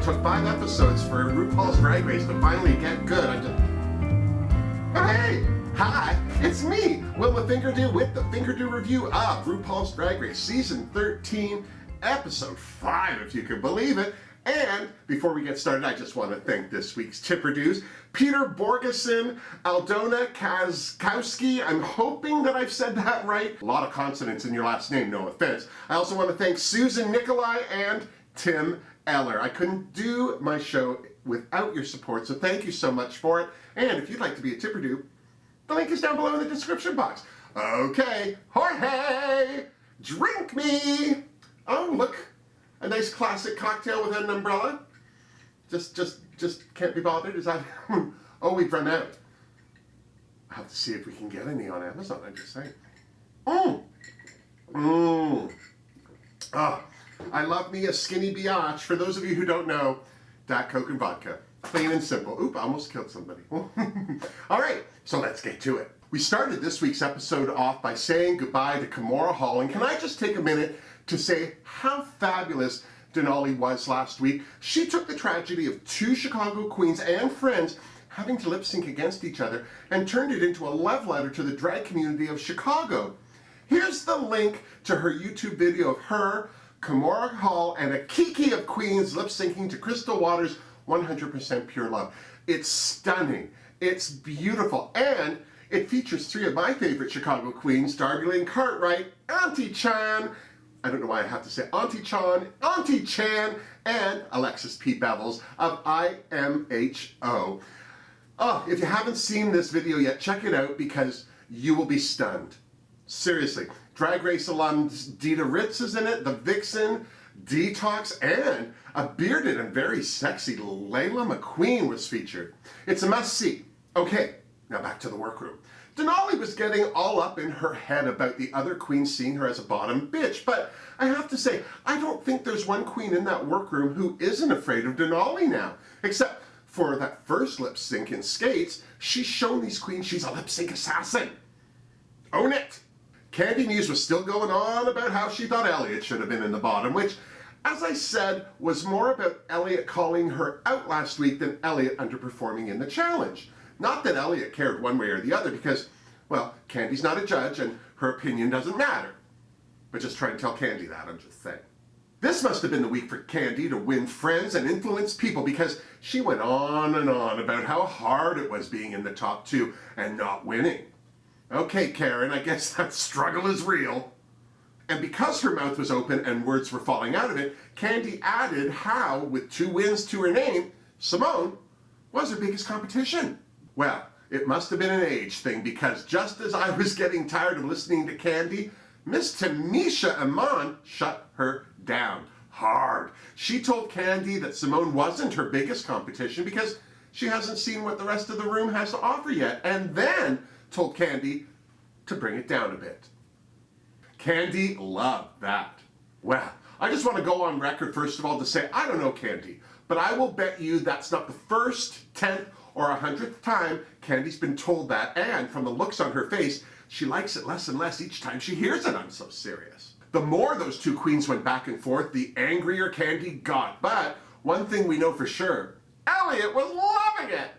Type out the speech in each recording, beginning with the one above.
took 5 episodes for RuPaul's Drag Race to finally get good. Oh, hey! Hi, it's me, Wilma Fingerdoo, with the Fingerdoo review of RuPaul's Drag Race Season 13, Episode 5, if you can believe it. And before we get started, I just want to thank this week's Tipperdoos, Peter Borgeson, Aldona Kazkowski. I'm hoping that I've said that right. A lot of consonants in your last name, no offense. I also want to thank Susan Nikolai and Tim Eller. I couldn't do my show without your support, so thank you so much for it. And if you'd like to be a Tipperdoo, the link is down below in the description box. Okay, Jorge, drink me. Oh, look. A nice classic cocktail with an umbrella. Just can't be bothered. Is that? Oh, we've run out. I'll have to see if we can get any on Amazon. I'm just saying. Ah, I love me a skinny biatch. For those of you who don't know, Diet Coke and vodka. Plain and simple. Oop, I almost killed somebody. All right, so let's get to it. We started this week's episode off by saying goodbye to Kimora Hall, and can I just take a minute to say how fabulous Denali was last week. She took the tragedy of 2 Chicago queens and friends having to lip sync against each other and turned it into a love letter to the drag community of Chicago. Here's the link to her YouTube video of her, Kimora Hall, and a Kiki of queens lip syncing to Crystal Waters' 100% Pure Love. It's stunning, it's beautiful, and it features 3 of my favorite Chicago queens, Darby Lynn Cartwright, Auntie Chan, I don't know why I have to say Auntie Chan, and Alexis P. Bevels of IMHO. Oh, if you haven't seen this video yet, check it out because you will be stunned. Seriously. Drag Race alums Dita Ritz is in it, the Vixen, Detox, and a bearded and very sexy Layla McQueen was featured. It's a must-see. Okay, now back to the workroom. Denali was getting all up in her head about the other queens seeing her as a bottom bitch, but I have to say, I don't think there's one queen in that workroom who isn't afraid of Denali now, except for that first lip sync in Skates. She's shown these queens she's a lip sync assassin. Own it! Candy Muse was still going on about how she thought Elliott should have been in the bottom, which, as I said, was more about Elliott calling her out last week than Elliott underperforming in the challenge. Not that Elliott cared one way or the other because, well, Candy's not a judge and her opinion doesn't matter. But just try and tell Candy that, I'm just saying. This must have been the week for Candy to win friends and influence people because she went on and on about how hard it was being in the top 2 and not winning. Okay, Karen, I guess that struggle is real. And because her mouth was open and words were falling out of it, Candy added how, with 2 wins to her name, Simone was her biggest competition. Well, it must have been an age thing because just as I was getting tired of listening to Candy, Miss Tamisha Iman shut her down hard. She told Candy that Simone wasn't her biggest competition because she hasn't seen what the rest of the room has to offer yet, and then told Candy to bring it down a bit. Candy loved that. Well, I just want to go on record first of all to say I don't know Candy, but I will bet you that's not the first, 10th, or 100th time Candy's been told that, and from the looks on her face, she likes it less and less each time she hears it. I'm so serious. The more those 2 queens went back and forth, the angrier Candy got. But one thing we know for sure, Elliott was loving it.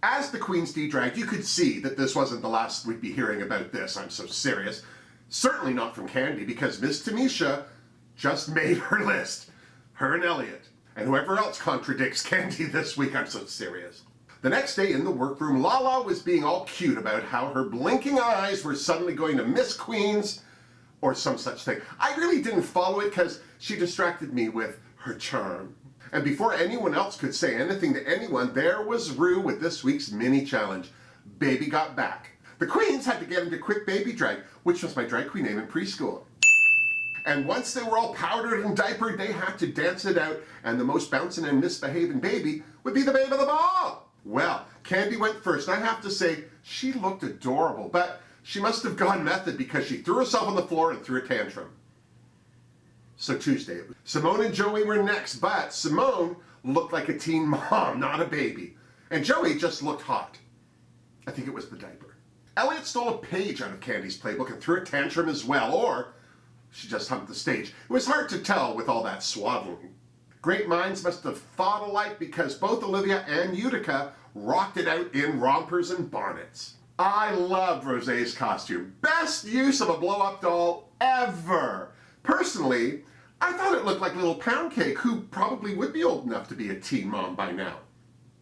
As the queens de-dragged, you could see that this wasn't the last we'd be hearing about this. I'm so serious. Certainly not from Candy, because Miss Tamisha just made her list. Her and Elliott. And whoever else contradicts Candy this week, I'm so serious. The next day in the workroom, Lala was being all cute about how her blinking eyes were suddenly going to miss queens, or some such thing. I really didn't follow it because she distracted me with her charm. And before anyone else could say anything to anyone, there was Ru with this week's mini challenge, Baby Got Back. The queens had to get into quick baby drag, which was my drag queen name in preschool. And once they were all powdered and diapered, they had to dance it out, and the most bouncing and misbehaving baby would be the babe of the ball. Well, Candy went first, and I have to say, she looked adorable, but she must have gone method because she threw herself on the floor and threw a tantrum. So Tuesday, Simone and Joey were next, but Simone looked like a teen mom, not a baby. And Joey just looked hot. I think it was the diaper. Elliott stole a page out of Candy's playbook and threw a tantrum as well, or she just humped the stage. It was hard to tell with all that swaddling. Great minds must have thought alike because both Olivia and Utica rocked it out in rompers and bonnets. I loved Rosé's costume. Best use of a blow-up doll ever. Personally, I thought it looked like little Pound Cake, who probably would be old enough to be a teen mom by now.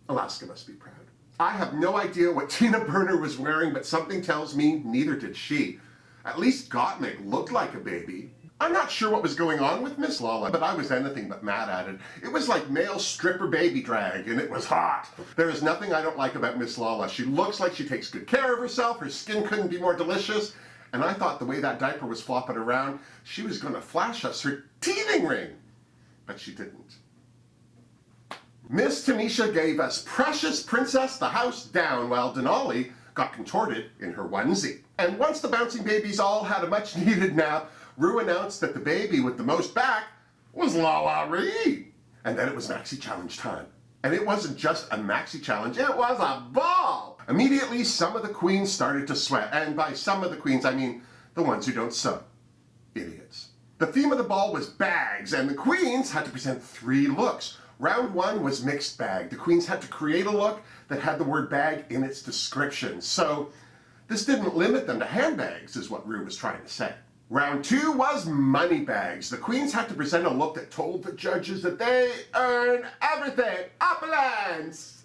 Alaska must be proud. I have no idea what Tina Burner was wearing, but something tells me neither did she. At least Gottmik looked like a baby. I'm not sure what was going on with Miss Lala, but I was anything but mad at it. It was like male stripper baby drag, and it was hot. There is nothing I don't like about Miss Lala. She looks like she takes good care of herself, her skin couldn't be more delicious, and I thought the way that diaper was flopping around, she was going to flash us her teething ring. But she didn't. Miss Tanisha gave us precious Princess the House Down, while Denali got contorted in her onesie. And once the bouncing babies all had a much-needed nap, Ru announced that the baby with the most back was Lala Reed. And then it was Maxi Challenge time. And it wasn't just a Maxi Challenge, it was a ball! Immediately, some of the queens started to sweat. And by some of the queens, I mean the ones who don't sew. Idiots. The theme of the ball was bags, and the queens had to present 3 looks. Round 1 was mixed bag. The queens had to create a look that had the word bag in its description. So this didn't limit them to handbags, is what Ru was trying to say. Round 2 was money bags. The queens had to present a look that told the judges that they earn everything, opulence.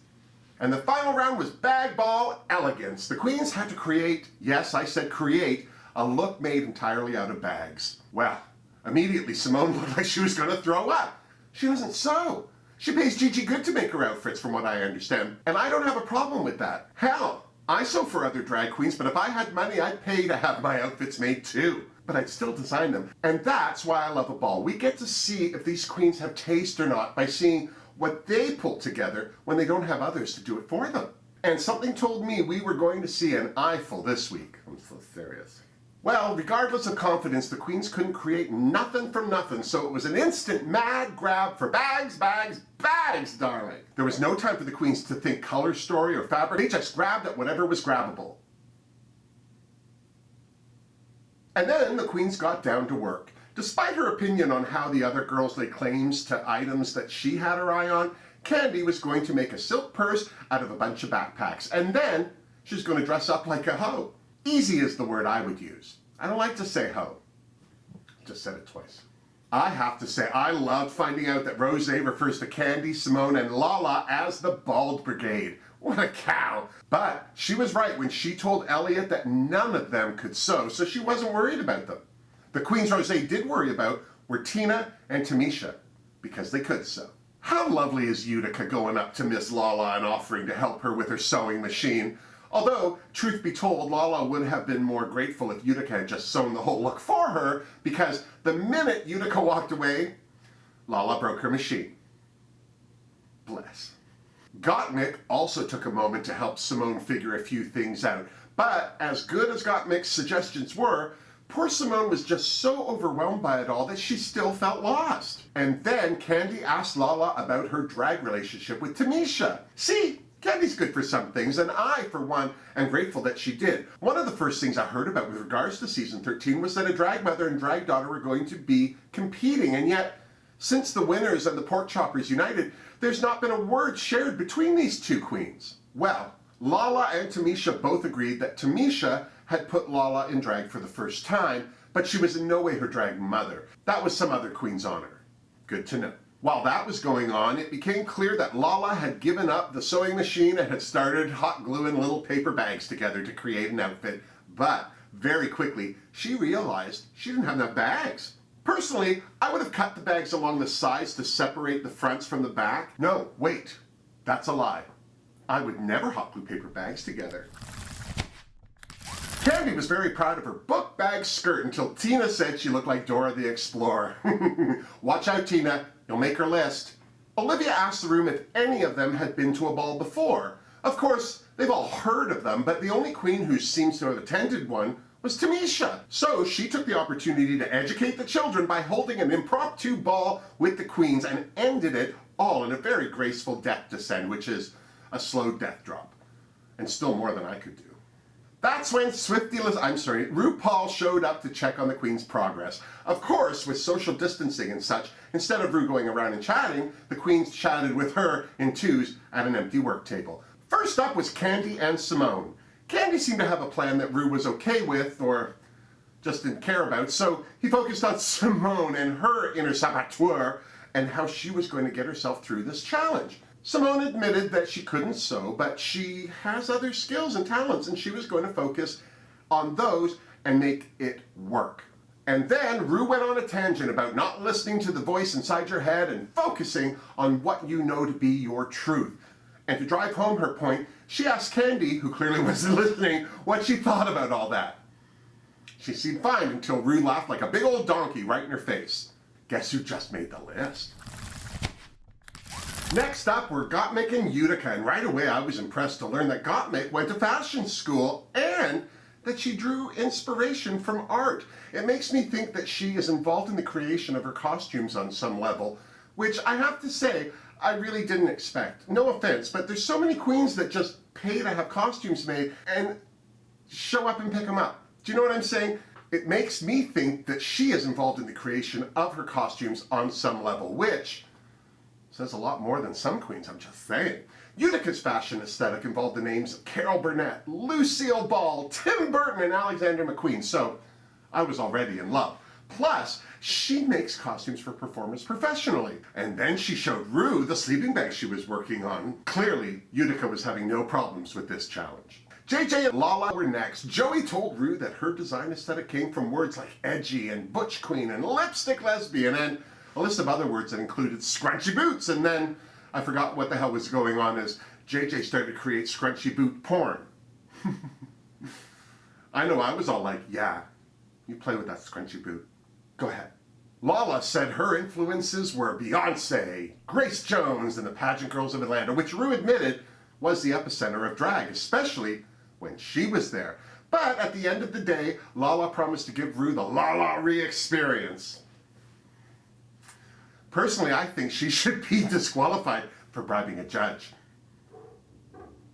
And the final round was bag ball elegance. The queens had to create, yes, I said create, a look made entirely out of bags. Well, immediately Simone looked like she was going to throw up. She doesn't sew. She pays Gigi Good to make her outfits, from what I understand. And I don't have a problem with that. Hell, I sew for other drag queens, but if I had money, I'd pay to have my outfits made too. But I'd still design them. And that's why I love a ball. We get to see if these queens have taste or not by seeing what they pull together when they don't have others to do it for them. And something told me we were going to see an eyeful this week. I'm so serious. Well, regardless of confidence, the queens couldn't create nothing from nothing, so it was an instant mad grab for bags, bags, bags, darling. There was no time for the queens to think color story or fabric. They just grabbed at whatever was grabbable. And then the queens got down to work. Despite her opinion on how the other girls laid claims to items that she had her eye on, Candy was going to make a silk purse out of a bunch of backpacks. And then she's going to dress up like a hoe. Easy is the word I would use. I don't like to say hoe. Just said it twice. I have to say, I loved finding out that Rosé refers to Candy, Simone, and Lala as the Bald Brigade. What a cow. But she was right when she told Elliot that none of them could sew, so she wasn't worried about them. The queens Rosé did worry about were Tina and Tamisha, because they could sew. How lovely is Utica going up to Miss Lala and offering to help her with her sewing machine? Although, truth be told, Lala would have been more grateful if Utica had just sewn the whole look for her, because the minute Utica walked away, Lala broke her machine. Bless. Gottmik also took a moment to help Simone figure a few things out, but as good as Gottmik's suggestions were, poor Simone was just so overwhelmed by it all that she still felt lost. And then Candy asked Lala about her drag relationship with Tamisha. See, Candy's good for some things, and I, for one, am grateful that she did. One of the first things I heard about with regards to season 13 was that a drag mother and drag daughter were going to be competing, and yet, since the winners and the pork choppers united, there's not been a word shared between these two queens. Well, Lala and Tamisha both agreed that Tamisha had put Lala in drag for the first time, but she was in no way her drag mother. That was some other queen's honor. Good to know. While that was going on, it became clear that Lala had given up the sewing machine and had started hot gluing little paper bags together to create an outfit, but very quickly she realized she didn't have enough bags. Personally, I would have cut the bags along the sides to separate the fronts from the back. No, wait, that's a lie. I would never hot glue paper bags together. Candy was very proud of her book bag skirt until Tina said she looked like Dora the Explorer. Watch out, Tina, you'll make her list. Olivia asked the room if any of them had been to a ball before. Of course, they've all heard of them, but the only queen who seems to have attended one was Tamisha. So she took the opportunity to educate the children by holding an impromptu ball with the queens and ended it all in a very graceful death descent, which is a slow death drop. And still more than I could do. That's when RuPaul showed up to check on the Queen's progress. Of course, with social distancing and such, instead of Ru going around and chatting, the Queen chatted with her in twos at an empty work table. First up was Candy and Simone. Candy seemed to have a plan that Ru was okay with, or just didn't care about, so he focused on Simone and her inner saboteur and how she was going to get herself through this challenge. Simone admitted that she couldn't sew, but she has other skills and talents, and she was going to focus on those and make it work. And then Ru went on a tangent about not listening to the voice inside your head and focusing on what you know to be your truth. And to drive home her point, she asked Candy, who clearly wasn't listening, what she thought about all that. She seemed fine until Ru laughed like a big old donkey right in her face. Guess who just made the list? Next up were Gottmik and Utica, and right away I was impressed to learn that Gottmik went to fashion school and that she drew inspiration from art. It makes me think that she is involved in the creation of her costumes on some level, which I have to say, I really didn't expect. No offense, but there's so many queens that just pay to have costumes made and show up and pick them up. Do you know what I'm saying? It makes me think that she is involved in the creation of her costumes on some level, which says a lot more than some queens, I'm just saying. Utica's fashion aesthetic involved the names of Carol Burnett, Lucille Ball, Tim Burton, and Alexander McQueen, so I was already in love. Plus, she makes costumes for performers professionally. And then she showed Ru the sleeping bag she was working on. Clearly, Utica was having no problems with this challenge. JJ and Lala were next. Joey told Ru that her design aesthetic came from words like edgy and butch queen and lipstick lesbian and a list of other words that included scrunchy boots, and then I forgot what the hell was going on as JJ started to create scrunchy boot porn. I know I was all like, yeah, you play with that scrunchy boot. Go ahead. Lala said her influences were Beyonce, Grace Jones, and the pageant girls of Atlanta, which Ru admitted was the epicenter of drag, especially when she was there. But at the end of the day, Lala promised to give Ru the Lala re-experience. Personally, I think she should be disqualified for bribing a judge.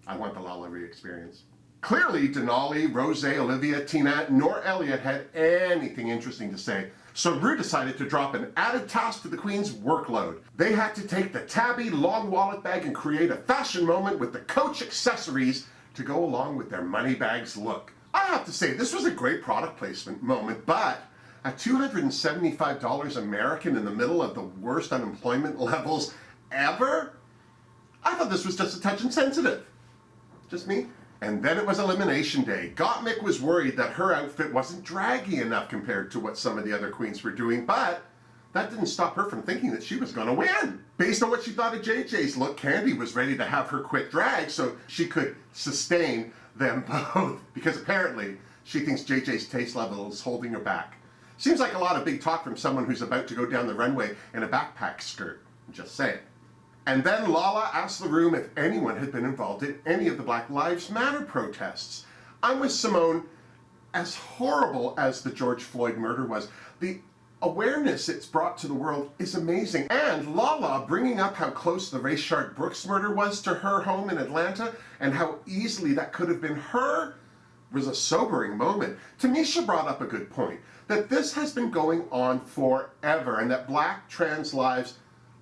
I want the Lala re-experience. Clearly, Denali, Rose, Olivia, Tina, nor Elliot had anything interesting to say, so Ru decided to drop an added task to the Queen's workload. They had to take the tabby long wallet bag and create a fashion moment with the Coach accessories to go along with their money bags look. I have to say, this was a great product placement moment, but at $275 American in the middle of the worst unemployment levels ever? I thought this was just a touch insensitive. Just me? And then it was Elimination Day. Gottmik was worried that her outfit wasn't draggy enough compared to what some of the other queens were doing, but that didn't stop her from thinking that she was gonna win. Based on what she thought of JJ's look, Candy was ready to have her quit drag so she could sustain them both, because apparently she thinks JJ's taste level is holding her back. Seems like a lot of big talk from someone who's about to go down the runway in a backpack skirt. Just saying. And then Lala asked the room if anyone had been involved in any of the Black Lives Matter protests. I'm with Simone. As horrible as the George Floyd murder was, the awareness it's brought to the world is amazing. And Lala bringing up how close the Rayshard Brooks murder was to her home in Atlanta and how easily that could have been her was a sobering moment. Tanisha brought up a good point, that this has been going on forever and that Black trans lives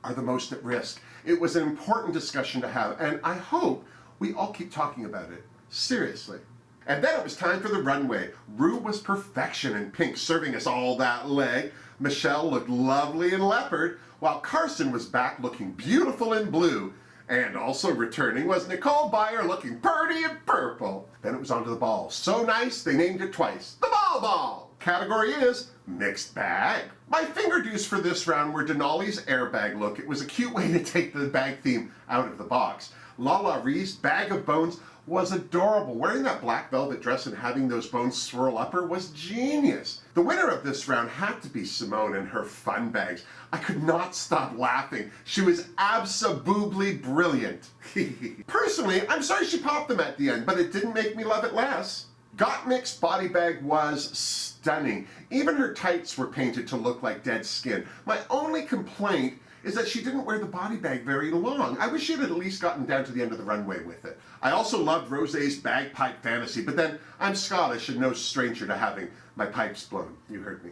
are the most at risk. It was an important discussion to have, and I hope we all keep talking about it. Seriously. And then it was time for the runway. Ru was perfection in pink, serving us all that leg. Michelle looked lovely in leopard, while Carson was back looking beautiful in blue. And also returning was Nicole Byer looking pretty in purple. Then it was on to the ball. So nice, they named it twice. The Ball Ball! Category is mixed bag. My fingerdoos for this round were Denali's airbag look. It was a cute way to take the bag theme out of the box. Lala Ree's bag of bones was adorable. Wearing that black velvet dress and having those bones swirl up her was genius. The winner of this round had to be Simone and her fun bags. I could not stop laughing. She was abso-boobly brilliant. Personally, I'm sorry she popped them at the end, but it didn't make me love it less. Gottmik's body bag was stunning. Even her tights were painted to look like dead skin. My only complaint is that she didn't wear the body bag very long. I wish she had at least gotten down to the end of the runway with it. I also loved Rosé's bagpipe fantasy, but then I'm Scottish and no stranger to having my pipes blown. You heard me.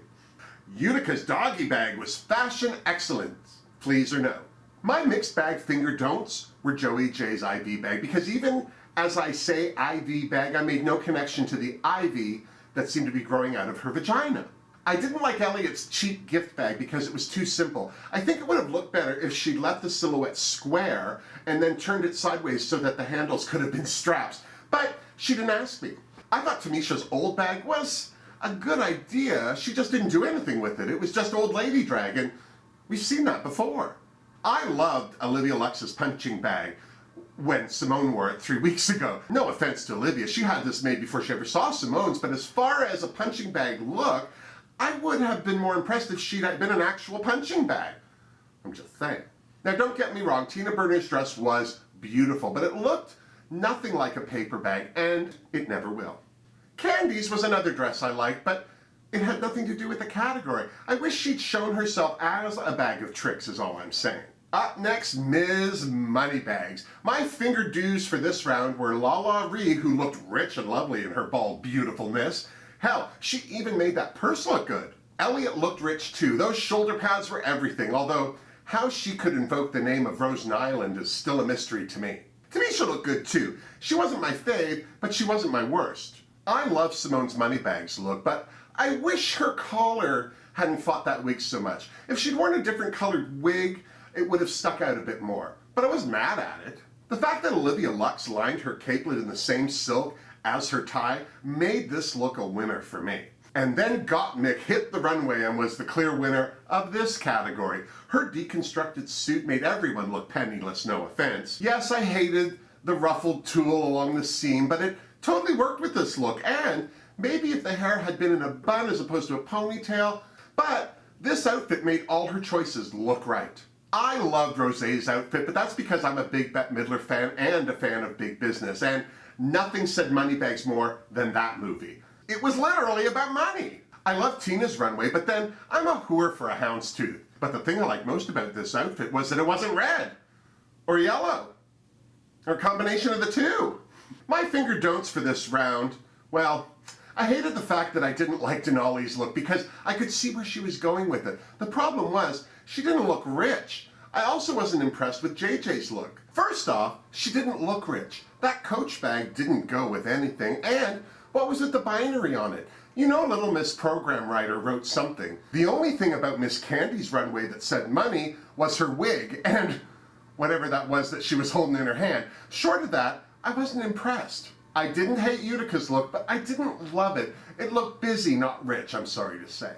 Utica's doggy bag was fashion excellence, please or no. My mixed bag finger don'ts were Joey J's IV bag, because even as I say IV bag, I made no connection to the IV that seemed to be growing out of her vagina. I didn't like Elliot's cheap gift bag because it was too simple. I think it would have looked better if she'd left the silhouette square and then turned it sideways so that the handles could have been straps. But she didn't ask me. I thought Tamisha's old bag was a good idea. She just didn't do anything with it. It was just old lady drag, and we've seen that before. I loved Olivia Lux's punching bag when Simone wore it 3 weeks ago. No offense to Olivia, she had this made before she ever saw Simone's, but as far as a punching bag look, I would have been more impressed if she'd been an actual punching bag. I'm just saying. Now don't get me wrong, Tina Burner's dress was beautiful, but it looked nothing like a paper bag, and it never will. Candy's was another dress I liked, but it had nothing to do with the category. I wish she'd shown herself as a bag of tricks is all I'm saying. Up next, Ms. Moneybags. My Fingerdoos for this round were Lala Ree, who looked rich and lovely in her bald beautifulness. Hell, she even made that purse look good. Elliot looked rich too. Those shoulder pads were everything, although how she could invoke the name of Rose Nyland is still a mystery to me. Tamisha looked good too. She wasn't my fave, but she wasn't my worst. I love Simone's Moneybags look, but I wish her collar hadn't fought that wig so much. If she'd worn a different colored wig, it would have stuck out a bit more. But I wasn't mad at it. The fact that Olivia Lux lined her capelet in the same silk as her tie made this look a winner for me. And then Gottmik hit the runway and was the clear winner of this category. Her deconstructed suit made everyone look penniless, no offense. Yes, I hated the ruffled tulle along the seam, but it totally worked with this look. And maybe if the hair had been in a bun as opposed to a ponytail, but this outfit made all her choices look right. I loved Rosé's outfit, but that's because I'm a big Bette Midler fan and a fan of big business, and nothing said Moneybags more than that movie. It was literally about money. I love Tina's runway, but then I'm a whore for a houndstooth. But the thing I liked most about this outfit was that it wasn't red, or yellow, or a combination of the two. My finger don'ts for this round, well, I hated the fact that I didn't like Denali's look because I could see where she was going with it. The problem was, she didn't look rich. I also wasn't impressed with JJ's look. First off, she didn't look rich. That Coach bag didn't go with anything, and what was with the binary on it? You know, Little Miss Program Writer wrote something. The only thing about Miss Candy's runway that said money was her wig and whatever that was that she was holding in her hand. Short of that, I wasn't impressed. I didn't hate Utica's look, but I didn't love it. It looked busy, not rich, I'm sorry to say.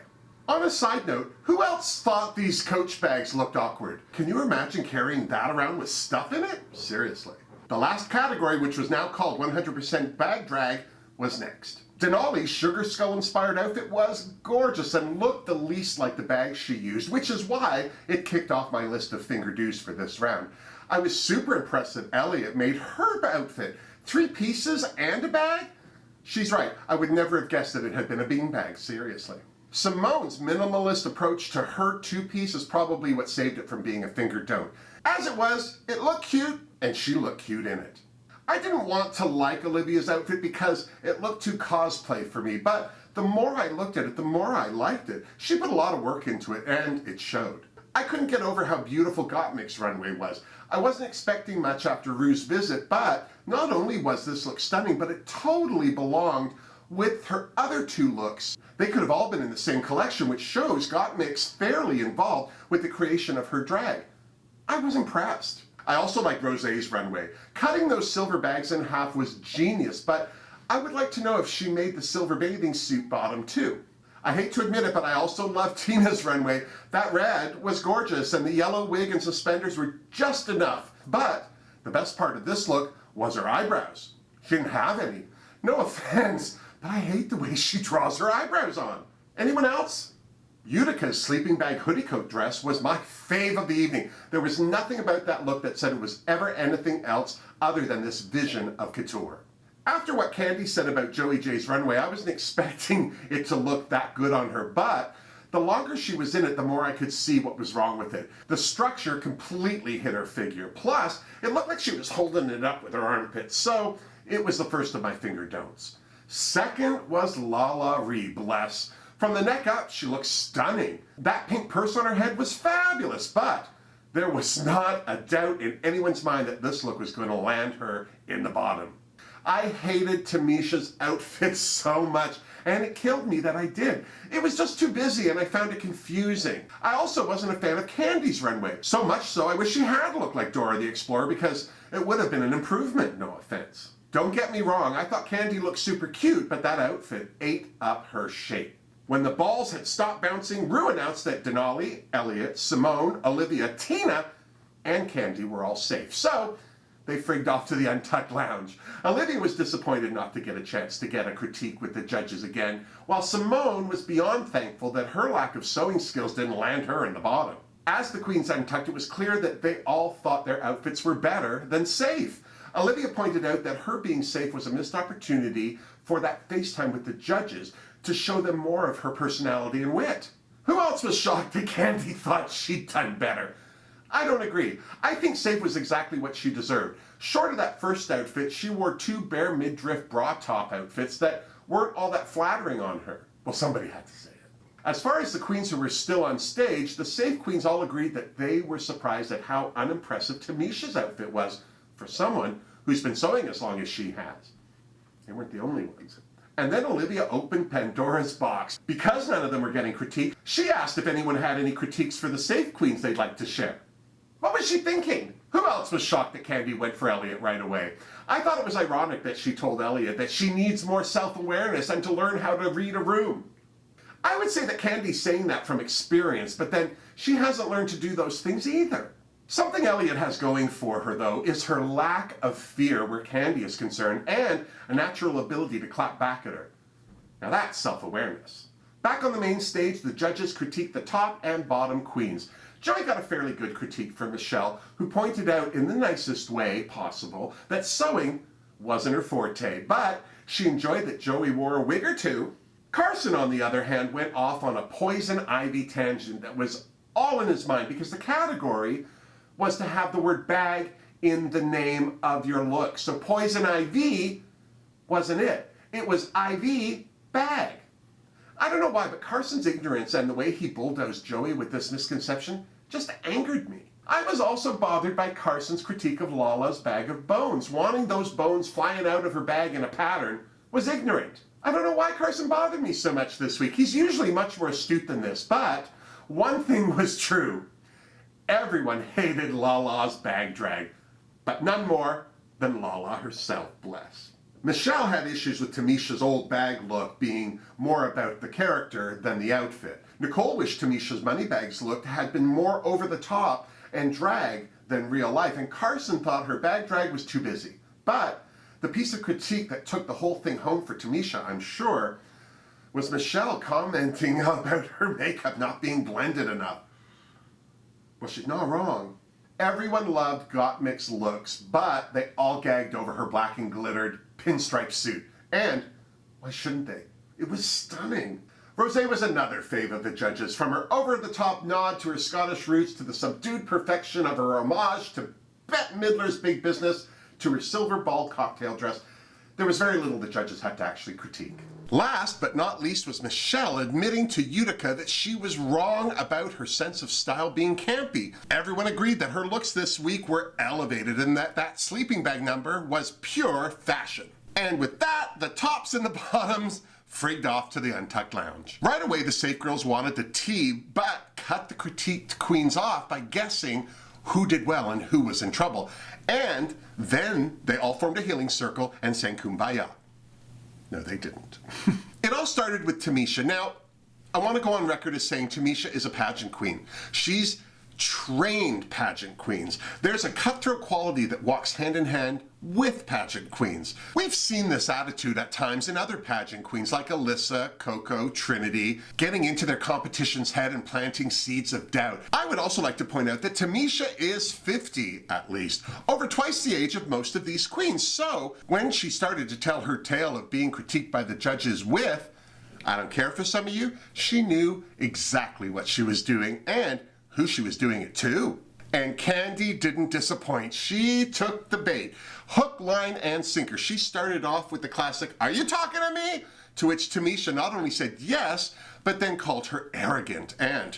On a side note, who else thought these Coach bags looked awkward? Can you imagine carrying that around with stuff in it? Seriously. The last category, which was now called 100% bag drag, was next. Denali's Sugar Skull inspired outfit was gorgeous and looked the least like the bag she used, which is why it kicked off my list of Fingerdoos for this round. I was super impressed that Elliot made her outfit 3 pieces and a bag? She's right, I would never have guessed that it had been a beanbag, seriously. Simone's minimalist approach to her 2-piece is probably what saved it from being a finger don't. As it was, it looked cute, and she looked cute in it. I didn't want to like Olivia's outfit because it looked too cosplay for me, but the more I looked at it, the more I liked it. She put a lot of work into it, and it showed. I couldn't get over how beautiful Gottmik's runway was. I wasn't expecting much after Rue's visit, but not only was this look stunning, but it totally belonged with her other 2 looks. They could have all been in the same collection, which shows Gottmik's fairly involved with the creation of her drag. I was impressed. I also like Rosé's runway. Cutting those silver bags in half was genius, but I would like to know if she made the silver bathing suit bottom too. I hate to admit it, but I also love Tina's runway. That red was gorgeous, and the yellow wig and suspenders were just enough. But the best part of this look was her eyebrows. She didn't have any. No offense, but I hate the way she draws her eyebrows on. Anyone else? Utica's sleeping bag hoodie coat dress was my fave of the evening. There was nothing about that look that said it was ever anything else other than this vision of couture. After what Candy said about Joey J's runway, I wasn't expecting it to look that good on her, but The longer she was in it, the more I could see what was wrong with it. The structure completely hid her figure. Plus, it looked like she was holding it up with her armpits, so it was the first of my finger don'ts. Second was Lala Ree, bless. From the neck up, she looked stunning. That pink purse on her head was fabulous, but there was not a doubt in anyone's mind that this look was going to land her in the bottom. I hated Tamisha's outfit so much, and it killed me that I did. It was just too busy, and I found it confusing. I also wasn't a fan of Candy's runway, so much so I wish she had looked like Dora the Explorer because it would have been an improvement, no offense. Don't get me wrong, I thought Candy looked super cute, but that outfit ate up her shape. When the balls had stopped bouncing, Ru announced that Denali, Elliot, Simone, Olivia, Tina, and Candy were all safe. So they frigged off to the Untucked lounge. Olivia was disappointed not to get a chance to get a critique with the judges again, while Simone was beyond thankful that her lack of sewing skills didn't land her in the bottom. As the queens untucked, it was clear that they all thought their outfits were better than safe. Olivia pointed out that her being safe was a missed opportunity for that FaceTime with the judges to show them more of her personality and wit. Who else was shocked that Candy thought she'd done better? I don't agree. I think safe was exactly what she deserved. Short of that first outfit, she wore two bare midriff bra top outfits that weren't all that flattering on her. Well, somebody had to say it. As far as the queens who were still on stage, the safe queens all agreed that they were surprised at how unimpressive Tamisha's outfit was for someone who's been sewing as long as she has. They weren't the only ones. And then Olivia opened Pandora's box. Because none of them were getting critiqued, she asked if anyone had any critiques for the safe queens they'd like to share. What was she thinking? Who else was shocked that Candy went for Elliot right away? I thought it was ironic that she told Elliot that she needs more self-awareness and to learn how to read a room. I would say that Candy's saying that from experience, but then she hasn't learned to do those things either. Something Elliot has going for her, though, is her lack of fear where Candy is concerned and a natural ability to clap back at her. Now that's self-awareness. Back on the main stage, the judges critiqued the top and bottom queens. Joey got a fairly good critique from Michelle, who pointed out in the nicest way possible that sewing wasn't her forte, but she enjoyed that Joey wore a wig or two. Carson, on the other hand, went off on a poison ivy tangent that was all in his mind because the category was to have the word bag in the name of your look. So poison ivy wasn't it. It was ivy bag. I don't know why, but Carson's ignorance and the way he bulldozed Joey with this misconception just angered me. I was also bothered by Carson's critique of Lala's bag of bones. Wanting those bones flying out of her bag in a pattern was ignorant. I don't know why Carson bothered me so much this week. He's usually much more astute than this, but one thing was true. Everyone hated Lala's bag drag, but none more than Lala herself, bless. Michelle had issues with Tamisha's old bag look being more about the character than the outfit. Nicole wished Tamisha's money bags look had been more over the top and drag than real life, and Carson thought her bag drag was too busy. But the piece of critique that took the whole thing home for Tamisha, I'm sure, was Michelle commenting about her makeup not being blended enough. Well, she's not wrong. Everyone loved Gottmik's looks, but they all gagged over her black and glittered pinstripe suit. And why shouldn't they? It was stunning. Rosé was another fave of the judges, from her over-the-top nod to her Scottish roots to the subdued perfection of her homage to Bette Midler's Big Business to her silver ball cocktail dress. There was very little the judges had to actually critique. Last but not least was Michelle admitting to Utica that she was wrong about her sense of style being campy. Everyone agreed that her looks this week were elevated and that sleeping bag number was pure fashion. And with that, the tops and the bottoms frigged off to the Untucked lounge. Right away, the safe girls wanted to tea, but cut the critiqued queens off by guessing who did well and who was in trouble. And then they all formed a healing circle and sang Kumbaya. No, they didn't. It all started with Tamisha. Now, I want to go on record as saying Tamisha is a pageant queen. She's trained pageant queens. There's a cutthroat quality that walks hand in hand with pageant queens. We've seen this attitude at times in other pageant queens like Alyssa, Coco, Trinity, getting into their competition's head and planting seeds of doubt. I would also like to point out that Tamisha is 50 at least, over twice the age of most of these queens. So when she started to tell her tale of being critiqued by the judges with I don't care for some of you, she knew exactly what she was doing and who she was doing it to. And Candy didn't disappoint. She took the bait. Hook, line, and sinker. She started off with the classic, "Are you talking to me?" To which Tamisha not only said yes, but then called her arrogant. And,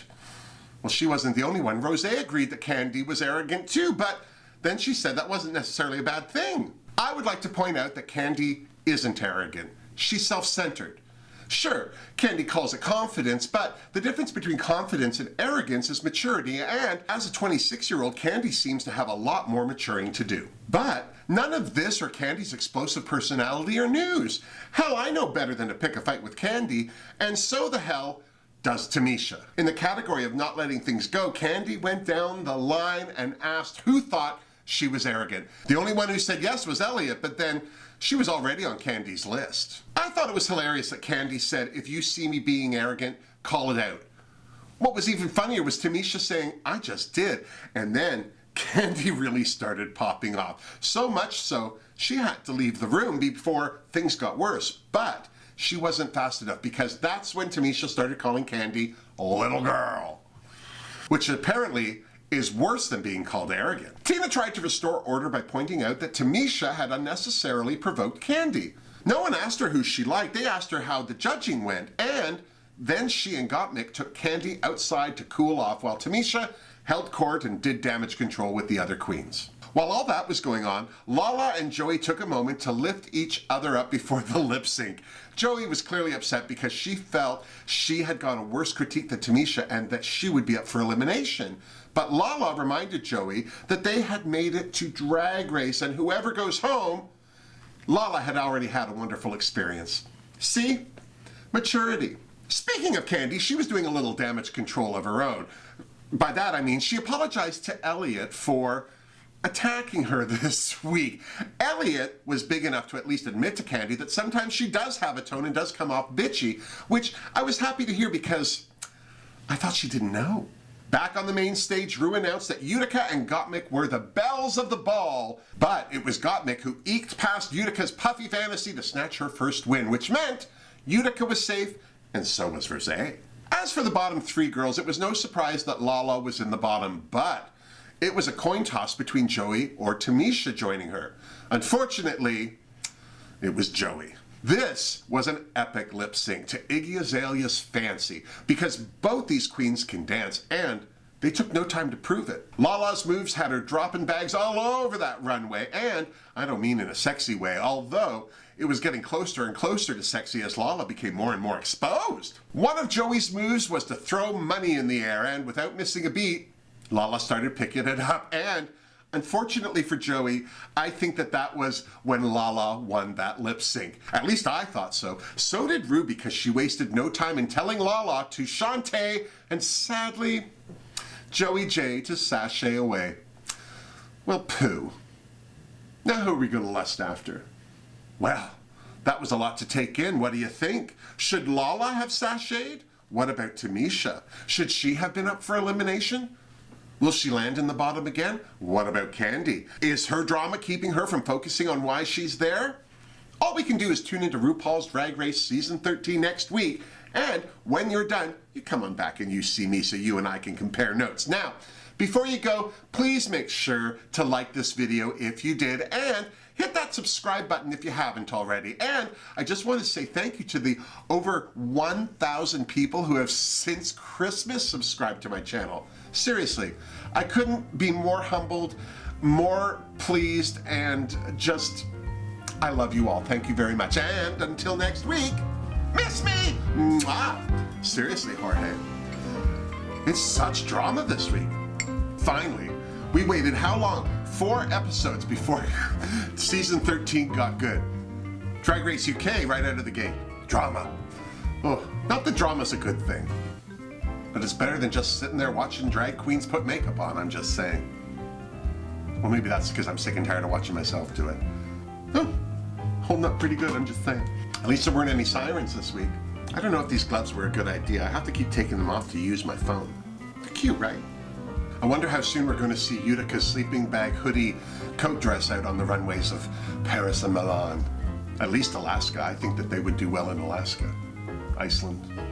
well, she wasn't the only one. Rosé agreed that Candy was arrogant too, but then she said that wasn't necessarily a bad thing. I would like to point out that Candy isn't arrogant. She's self-centered. Sure, Candy calls it confidence, but the difference between confidence and arrogance is maturity, and as a 26-year-old, Candy seems to have a lot more maturing to do. But none of this or Candy's explosive personality are news. Hell, I know better than to pick a fight with Candy, and so the hell does Tamisha. In the category of not letting things go, Candy went down the line and asked who thought she was arrogant. The only one who said yes was Elliot, but then she was already on Candy's list. I thought it was hilarious that Candy said, "If you see me being arrogant, call it out." What was even funnier was Tamisha saying, "I just did." And then Candy really started popping off. So much so, she had to leave the room before things got worse. But she wasn't fast enough, because that's when Tamisha started calling Candy a little girl, which apparently is worse than being called arrogant. Tina tried to restore order by pointing out that Tamisha had unnecessarily provoked Candy. No one asked her who she liked, they asked her how the judging went, and then she and Gottmik took Candy outside to cool off while Tamisha held court and did damage control with the other queens. While all that was going on, Lala and Joey took a moment to lift each other up before the lip sync. Joey was clearly upset because she felt she had got a worse critique than Tamisha and that she would be up for elimination. But Lala reminded Joey that they had made it to Drag Race, and whoever goes home, Lala had already had a wonderful experience. See? Maturity. Speaking of Candy, she was doing a little damage control of her own. By that I mean she apologized to Elliot for attacking her this week. Elliot was big enough to at least admit to Candy that sometimes she does have a tone and does come off bitchy, which I was happy to hear because I thought she didn't know. Back on the main stage, Ru announced that Utica and Gottmik were the belles of the ball, but it was Gottmik who eked past Utica's puffy fantasy to snatch her first win, which meant Utica was safe and so was Rosé. As for the bottom three girls, it was no surprise that Lala was in the bottom, but it was a coin toss between Joey or Tamisha joining her. Unfortunately, it was Joey. This was an epic lip sync to Iggy Azalea's Fancy, because both these queens can dance and they took no time to prove it. Lala's moves had her dropping bags all over that runway, and I don't mean in a sexy way, although it was getting closer and closer to sexy as Lala became more and more exposed. One of Joey's moves was to throw money in the air, and without missing a beat, Lala started picking it up, and unfortunately for Joey, I think that was when Lala won that lip sync. At least I thought so. So did Ru, because she wasted no time in telling Lala to Shantae, and sadly, Joey J to sashay away. Well, pooh. Now who are we going to lust after? Well, that was a lot to take in. What do you think? Should Lala have sashayed? What about Tamisha? Should she have been up for elimination? Will she land in the bottom again? What about Candy? Is her drama keeping her from focusing on why she's there? All we can do is tune into RuPaul's Drag Race Season 13 next week, and when you're done, you come on back and you see me so you and I can compare notes. Now, before you go, please make sure to like this video if you did, and hit that subscribe button if you haven't already. And I just want to say thank you to the over 1,000 people who have since Christmas subscribed to my channel. Seriously, I couldn't be more humbled, more pleased, and just, I love you all. Thank you very much. And until next week, miss me! Mwah! Seriously, Jorge. It's such drama this week. Finally, we waited how long? 4 episodes before season 13 got good. Drag Race UK right out of the gate. Drama. Oh, not that drama's a good thing, but it's better than just sitting there watching drag queens put makeup on, I'm just saying. Well, maybe that's because I'm sick and tired of watching myself do it. Oh, holding up pretty good, I'm just saying. At least there weren't any sirens this week. I don't know if these gloves were a good idea. I have to keep taking them off to use my phone. They're cute, right? I wonder how soon we're going to see Utica's sleeping bag hoodie coat dress out on the runways of Paris and Milan. At least Alaska. I think that they would do well in Alaska. Iceland.